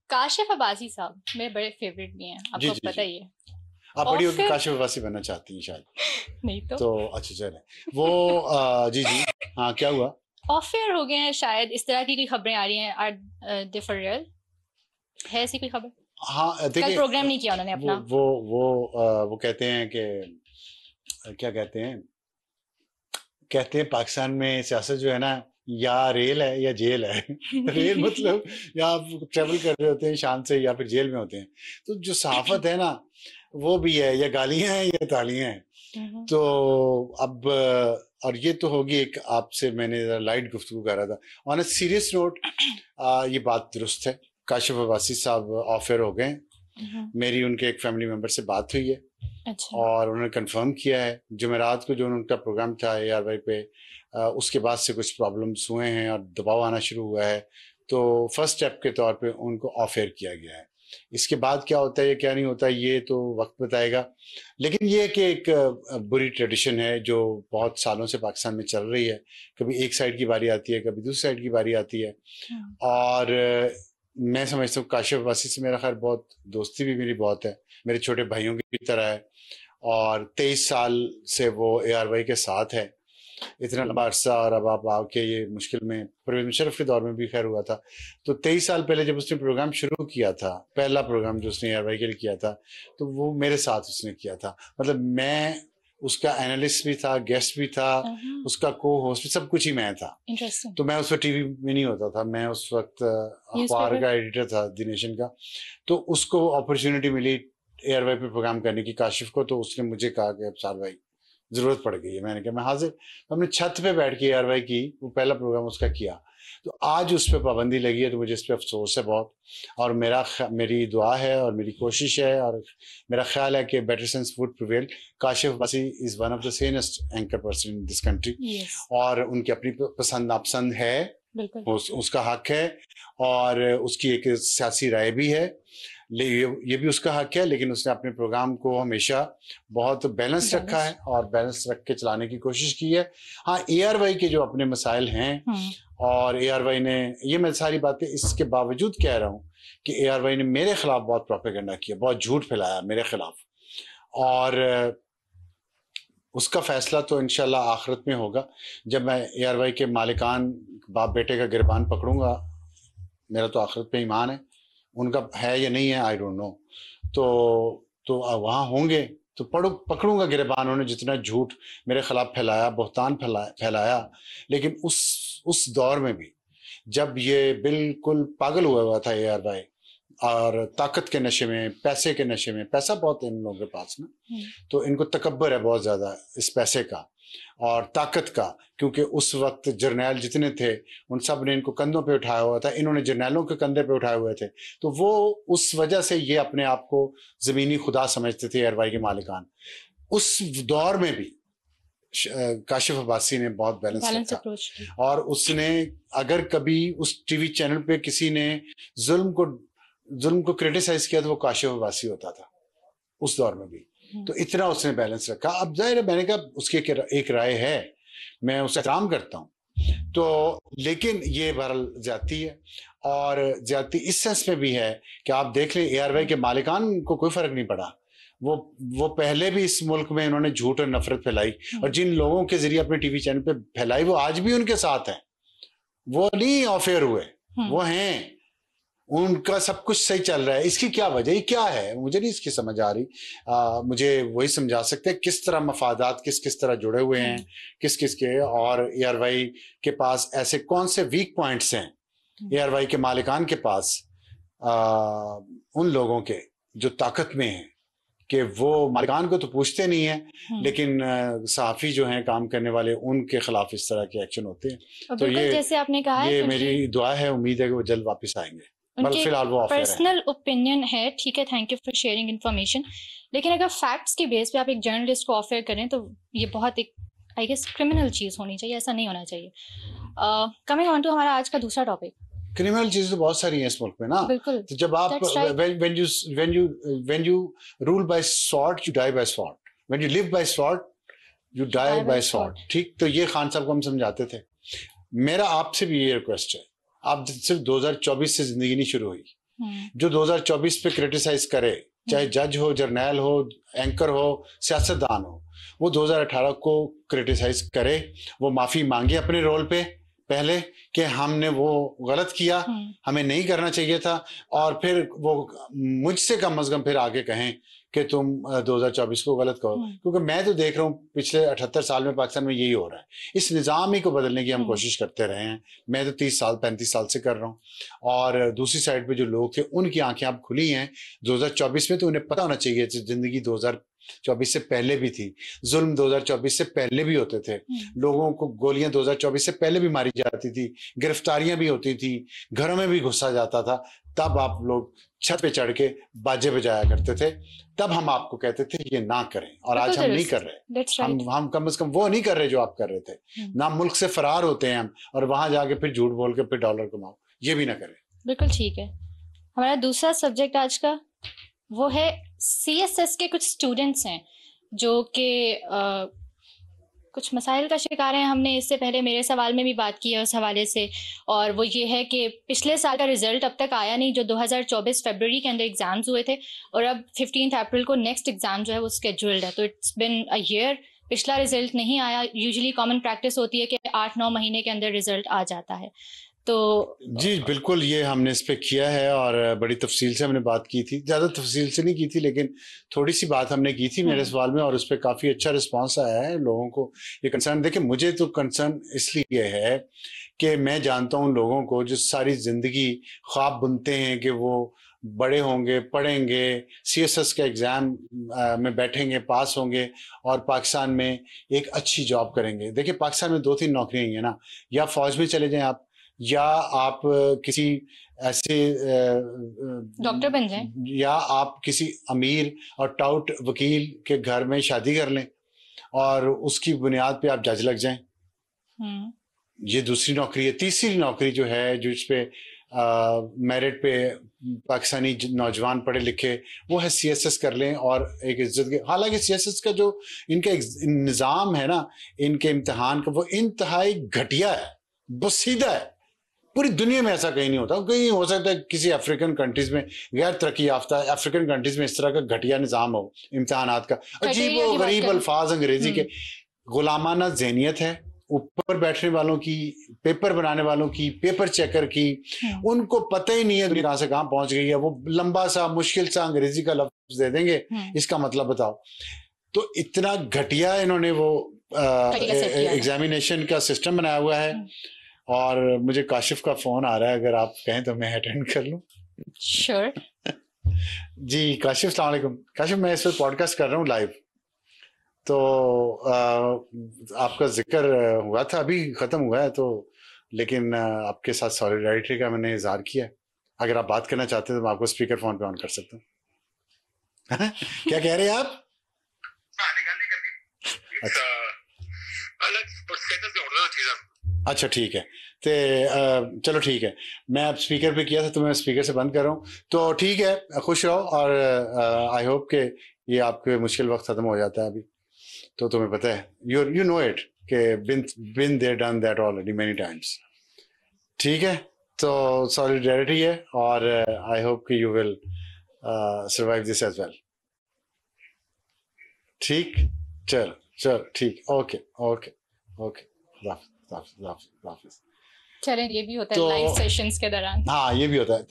काशिफ अब्बासी साहब मेरे बड़े फेवरेट भी हैं, जी आपको जी पता जी। ही है। आप और बड़ी होकर फिर काशिफ अब्बासी बनना चाहती हैं शायद। नहीं तो अच्छा चले वो जी जी। हाँ क्या हुआ? ऑफेयर हो गए हैं शायद, इस तरह की कोई खबरें आ रही हैं। Are they for real? है ऐसी कोई खबर? हाँ कल देखिए प्रोग्राम नहीं किया उन्होंने वो अपना। वो वो कहते हैं कि क्या कहते हैं पाकिस्तान में सियासत जो है ना, या रेल है या जेल है। रेल मतलब या आप ट्रेवल कर रहे होते हैं शान से, या फिर जेल में होते हैं। तो जो सहाफत है ना, वो भी है, या गालियां हैं या तालियां हैं। तो अब और ये तो होगी एक, आपसे मैंने लाइट गुफ्तगू कर रहा था। ऑन अ सीरियस नोट, ये बात दुरुस्त है, काशिफ अब्बासी साहब ऑफर हो गए। मेरी उनके एक फैमिली मेंबर से बात हुई है। अच्छा। और उन्होंने कंफर्म किया है जुमेरात को जो उनका प्रोग्राम था ARY पे, उसके बाद से कुछ प्रॉब्लम्स हुए हैं और दबाव आना शुरू हुआ है। तो फर्स्ट स्टेप के तौर पे उनको ऑफेयर किया गया है। इसके बाद क्या होता है या क्या नहीं होता ये तो वक्त बताएगा। लेकिन ये कि एक बुरी ट्रेडिशन है जो बहुत सालों से पाकिस्तान में चल रही है। कभी एक साइड की बारी आती है, कभी दूसरी साइड की बारी आती है। और मैं समझता हूँ काशिफ अब्बासी से मेरा खैर बहुत दोस्ती भी मेरी बहुत है, मेरे छोटे भाइयों की तरह है। और 23 साल से वो ARY के साथ है, इतना लंबा अरसा। और अब आप आके ये मुश्किल में, परवेज मुशर्रफ के दौर में भी खैर हुआ था। तो 23 साल पहले जब उसने प्रोग्राम शुरू किया था, पहला प्रोग्राम जो उसने ARY के लिए किया था, तो वो मेरे साथ उसने किया था। मतलब मैं उसका एनालिस्ट भी था, गेस्ट भी था, उसका को होस्ट भी, सब कुछ ही मैं था। तो मैं उस वक्त टीवी में नहीं होता था, मैं उस वक्त अखबार का एडिटर था, द नेशन का। तो उसको अपॉर्चुनिटी मिली ARY पे प्रोग्राम करने की, काशिफ को। तो उसने मुझे कहा कि अफसार भाई जरूरत पड़ गई है। मैंने कहा मैं हाजिर। हमने छत पे बैठ के ARY की वो पहला प्रोग्राम उसका किया। तो आज उस पर पाबंदी लगी है, तो मुझे इस पर अफसोस है बहुत। और मेरी दुआ है और मेरी कोशिश है और मेरा ख्याल है कि better sense would prevail. Kashif Abbasi is one of the sanest anchor person in this country. और उनकी अपनी पसंद नापसंद है, उसका हक है, और उसकी एक सियासी राय भी है, ये भी उसका हक है। लेकिन उसने अपने प्रोग्राम को हमेशा बहुत बैलेंस रखा है और बैलेंस रख के चलाने की कोशिश की है। हाँ, ARY के जो अपने मसाइल हैं, और ARY ने, ये मैं सारी बातें इसके बावजूद कह रहा हूँ कि ARY ने मेरे खिलाफ बहुत प्रोपेगेंडा किया, बहुत झूठ फैलाया मेरे खिलाफ। और उसका फैसला तो इंशाल्लाह आखिरत में होगा, जब मैं ARY के मालिकान बाप बेटे का गिरबान पकड़ूंगा। मेरा तो आखिरत पे ईमान है, उनका है या नहीं है आई डोंट नो। तो वहाँ होंगे तो पकड़ूंगा गिरबान। उन्होंने जितना झूठ मेरे खिलाफ फैलाया, बहतान फैलाया। लेकिन उस दौर में भी, जब ये बिल्कुल पागल हुआ था ARY, और ताकत के नशे में, पैसे के नशे में, पैसा बहुत है इन लोगों के पास ना, तो इनको तकब्बर है बहुत ज्यादा इस पैसे का और ताकत का। क्योंकि उस वक्त जर्नैल जितने थे उन सब ने इनको कंधों पे उठाया हुआ था, इन्होंने जर्नैलों के कंधे पे उठाए हुए थे। तो वो उस वजह से ये अपने आप को जमीनी खुदा समझते थे ARY के मालिकान। उस दौर में भी काशिफ अब्बासी ने बहुत बैलेंस रखा। और उसने अगर कभी उस टीवी चैनल पे किसी ने जुल्म को क्रिटिसाइज किया तो वो काशिफ अब्बासी होता था उस दौर में भी। तो इतना उसने बैलेंस रखा। अब जाहिर है, मैंने कहा उसकी एक राय है, मैं उसका एहतराम करता हूँ। तो लेकिन ये बहरहाल ज्यादती है, और ज्यादती इस सेंस में भी है कि आप देख लें ARY के मालिकान को कोई फर्क नहीं पड़ा। वो पहले भी इस मुल्क में इन्होंने झूठ और नफरत फैलाई, और जिन लोगों के जरिए अपने टीवी चैनल पे फैलाई वो आज भी उनके साथ हैं। वो नहीं ऑफेयर हुए, वो हैं, उनका सब कुछ सही चल रहा है। इसकी क्या वजह, ये क्या है, मुझे नहीं इसकी समझ आ रही। मुझे वही समझा सकते हैं किस तरह मफादात किस तरह जुड़े हुए हैं किस के, और ARY के पास ऐसे कौन से वीक पॉइंट्स हैं ARY के मालिकान के पास, उन लोगों के जो ताकत में हैं, कि वो मालिकान को तो पूछते नहीं है, लेकिन सहाफ़ी जो हैं काम करने वाले, उनके खिलाफ इस तरह के एक्शन होते हैं। तो ये जैसे आपने कहा, ये मेरी दुआ है, उम्मीद है कि वो जल्द वापस आएंगे। उनके फिलहाल वो पर्सनल ओपिनियन है, ठीक है, thank you for sharing information. लेकिन अगर फैक्ट्स के बेस पे आप एक जर्नलिस्ट को ऑफर करें तो ये बहुत एक आई गेस क्रिमिनल चीज होनी चाहिए, ऐसा नहीं होना चाहिए। कमिंग ऑन टू हमारा आज का दूसरा टॉपिक, क्रिमिनल चीजें तो बहुत सारी हैं इस मुल्क में ना। बिल्कुल। तो जब आप when you rule by sword you die by sword, when you live by sword you die by sword, ठीक। तो ये खान साहब को हम समझाते थे। मेरा आपसे भी ये रिक्वेस्ट है, आप सिर्फ 2024 से जिंदगी नहीं शुरू हुई, जो 2024 पे क्रिटिसाइज करे, चाहे जज हो, जर्नैल हो, एंकर हो, सियासतदान हो, वो 2018 को क्रिटिसाइज करे, वो माफी मांगे अपने रोल पे पहले कि हमने वो गलत किया, हमें नहीं करना चाहिए था, और फिर वो मुझसे कम अज कम फिर आगे कहें कि तुम 2024 को गलत कहो, क्योंकि मैं तो देख रहा हूँ पिछले 78 साल में पाकिस्तान में यही हो रहा है। इस निज़ाम ही को बदलने की हम कोशिश करते रहे हैं, मैं तो 30 साल 35 साल से कर रहा हूँ, और दूसरी साइड पे जो लोग थे उनकी आंखें अब खुली हैं 2024 में, तो उन्हें पता होना चाहिए जिंदगी 2024 से पहले भी थी, जुल्म 2024 से पहले भी होते थे, लोगों को गोलियां 2024 से पहले भी मारी जाती थी, गिरफ्तारियां भी होती थी, घरों में भी घुसा जाता था, तब आप लोग छत पे चढ़ के बाजे बजाया करते थे, तब हम आपको कहते थे ये ना करें, और आज हम नहीं कर रहे। हम कम से कम वो नहीं कर रहे जो आप कर रहे थे ना, मुल्क से फरार होते हैं हम, और वहां जाके फिर झूठ बोल के फिर डॉलर कमाओ, ये भी ना करें। बिल्कुल ठीक है। हमारा दूसरा सब्जेक्ट आज का वो है CSS के कुछ स्टूडेंट्स हैं जो कि कुछ मसाइल का शिकार है। हमने इससे पहले मेरे सवाल में भी बात की है उस हवाले से, और वो ये है कि पिछले साल का रिजल्ट अब तक आया नहीं, जो 2024 फरवरी के अंदर एग्जाम्स हुए थे, और अब 15 अप्रैल को नेक्स्ट एग्जाम जो है वो स्केड्यूल्ड है, तो इट्स बिन अ ईयर, पिछला रिजल्ट नहीं आया। यूजुअली कॉमन प्रैक्टिस होती है कि 8-9 महीने के अंदर रिजल्ट आ जाता है। तो जी बिल्कुल, ये हमने इस पे किया है और बड़ी तफसील से हमने बात की थी, ज़्यादा तफसील से नहीं की थी, लेकिन थोड़ी सी बात हमने की थी मेरे सवाल में, और उस पर काफ़ी अच्छा रिस्पांस आया है लोगों को। ये कंसर्न, देखिए मुझे तो कंसर्न इसलिए है कि मैं जानता हूँ लोगों को जो सारी ज़िंदगी ख्वाब बुनते हैं कि वो बड़े होंगे, पढ़ेंगे, CSS के एग्ज़ाम में बैठेंगे, पास होंगे और पाकिस्तान में एक अच्छी जॉब करेंगे। देखिए पाकिस्तान में 2-3 नौकरियाँ हैं ना, या फ़ौज में चले जाएं आप, या आप किसी ऐसे डॉक्टर बन जाएं, या आप किसी अमीर और टाउट वकील के घर में शादी कर लें और उसकी बुनियाद पे आप जज लग जाएं। ये दूसरी नौकरी है। तीसरी नौकरी जो है, जो इस पे मेरिट पे पाकिस्तानी नौजवान पढ़े लिखे वो है CSS कर लें और एक इज्जत के, हालांकि CSS का जो इनका निज़ाम है ना, इनके इम्तिहान का, वो इंतहाई घटिया है, बसीदा है। पूरी दुनिया में ऐसा कहीं नहीं होता। कहीं हो सकता है किसी अफ्रीकन कंट्रीज में, गैर तरक्की याफ्ता अफ्रीकन कंट्रीज में इस तरह का घटिया निज़ाम हो इम्तिहानात का, अजीब व गरीब अल्फाज अंग्रेजी के, गुलामाना ज़हनियत है ऊपर बैठने वालों की, पेपर बनाने वालों की, पेपर चेकर की, उनको पता ही नहीं है दुनिया कहां से कहां पहुंच गई है। वो लंबा सा मुश्किल सा अंग्रेजी का लफ्ज दे देंगे, इसका मतलब बताओ। तो इतना घटिया इन्होंने वो एग्जामिनेशन का सिस्टम बनाया हुआ है। और मुझे काशिफ का फोन आ रहा है, अगर आप कहें तो मैं अटेंड कर लूं। श्योर। जी काशिफ, अस्सलाम वालेकुम। काशिफ, मैं इस वक्त पॉडकास्ट कर रहा हूँ लाइव, तो आपका जिक्र हुआ था, अभी खत्म हुआ है, तो लेकिन आपके साथ सॉलिडारिटी का मैंने इजहार किया। अगर आप बात करना चाहते हैं तो मैं आपको स्पीकर फोन पे ऑन कर सकता हूँ। क्या कह रहे हैं आप? अच्छा ठीक है, तो चलो ठीक है, मैं अब स्पीकर पे किया था तो मैं स्पीकर से बंद कर रहा हूँ। तो ठीक है, खुश रहो, और आई होप कि ये आपके मुश्किल वक्त खत्म हो जाता है अभी। तो तुम्हें पता है, यू नो इट कि been there done that already many times. ठीक है, तो सॉलिडारिटी है, और आई होप कि you will survive this as well. ठीक, चलो ठीक, ओके ओके ओके, हाफिज़। चलें, ये भी होता है लाइव सेशंस के दौरान। हाँ, ये भी होता है।